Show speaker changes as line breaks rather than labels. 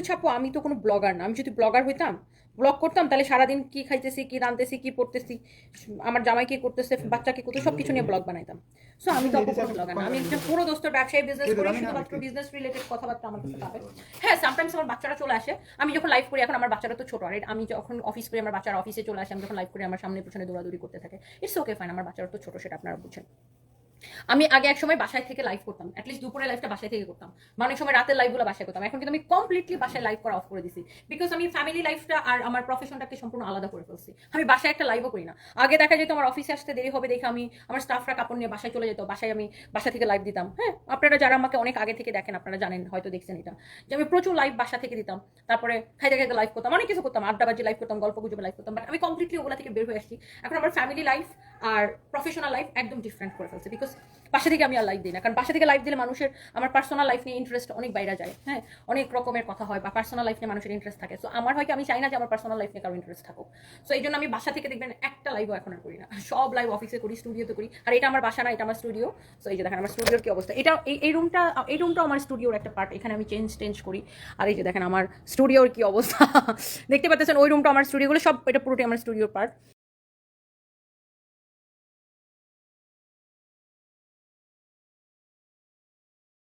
ছাপো আমি তো কোনো ব্লগার না। আমি যদি ব্লগার হইতাম, ব্লগ করতাম, তাহলে সারাদিন কি খাইতেছি, কি রাঁধতেছি, কি পড়তেছি, আমার জামাই কি করতেছে, বাচ্চা কি করতেছে, সবকিছু নিয়ে ব্লগ বানাইতাম। সো আমি তো আপু কোনো ব্লগার না। আমি একজন পুরো দোস্তর ব্যবসায়ী, বিজনেস করি, শুধুমাত্র বিজনেস রিলেটেড কথাবার্তা আমার কাছে পাবে। হ্যাঁ, সামটাইমস আমার বাচ্চারা চলে আসে। আমি যখন লাইভ করি, এখন আমার বাচ্চারা তো ছোট, আর আমি যখন অফিস করি আমার বাচ্চারা অফিসে চলে আসে। আমি যখন লাইভ করি আমার সামনে পিছনে দৌড়াদৌড়ি করতে থাকে। ইটস ওকে, ফাইন, আমার বাচ্চারা তো ছোট, সেটা আপনারা বুঝেন। আমি আগে এক সময় বাসায় থেকে লাইভ করতাম, অ্যাটলিস্ট দুপুরে লাইভটা বাসায় থেকে করতাম, অনেক সময় রাতের লাইভগুলো বাসায় করতাম। এখন কিন্তু আমি কমপ্লিটলি বাসায় লাইভ করা অফ করে দিছি, বিকজ আমি ফ্যামিলি লাইফটা আর আমার প্রফেশনটাকে সম্পূর্ণ আলাদা করে ফেলছি। আমি বাসায় একটা লাইভও করি না। আগে দেখা যেত আমার অফিসে আসতে দেরি হবে দেখে আমি আমার স্টাফরা কাপড় নিয়ে বাসায় চলে যেত, বাসায় আমি বাসা থেকে লাইভ দিতাম। হ্যাঁ, আপনারা যারা আমাকে অনেক আগে থেকে দেখেন আপনারা জানেন, হয়তো দেখছেন এটা, যে আমি প্রচুর লাইভ বাসা থেকে দিতাম। তারপরে খাইতে খাইতে লাইভ করতাম, অনেক কিছু করতাম, আড্ডাবাজি লাইভ করতাম, গল্প গুজবে লাইভ করতাম। বাট আমি কমপ্লিটলি ওগুলা থেকে বের হয়ে আসছি। এখন আমার ফ্যামিলি লাইফ আর প্রফেশনাল লাইফ একদম ডিফারেন্ট করে ফেলছে, বিকজ বাসা থেকে আমি আর লাইভ দিই না। কারণ বাসা থেকে লাইভ দিলে মানুষের আমার পার্সোনাল লাইফ নিয়ে ইন্টারেস্ট অনেক বাইরে যায়। হ্যাঁ, অনেক রকমের কথা হয় বা পার্সোনাল লাইফ নিয়ে মানুষের ইন্টারেস্ট থাকে। সো আমার হয় কি, আমি চাই না যে আমার পার্সোনাল লাইফ নিয়ে কারো ইন্টারেস্ট থাকুক। সো এই জন্য আমি বাসা থেকে দেখবেন একটা লাইভও এখন আর করি না, সব লাইভ অফিসে করি, স্টুডিওতে করি। আর এটা আমার বাসা না, এটা আমার স্টুডিও। সো এই যে দেখেন আমার স্টুডিওর কি অবস্থা। এটা এই রুমটাও আমার স্টুডিওর একটা পার্ট, এখানে আমি চেঞ্জ করি। আর এই যে দেখেন আমার স্টুডিওর কি অবস্থা দেখতে পাচ্ছেন, ওই রুমটা আমার স্টুডিওগুলো সব, এটা পুরোটাই আমার স্টুডিওর পার্ট।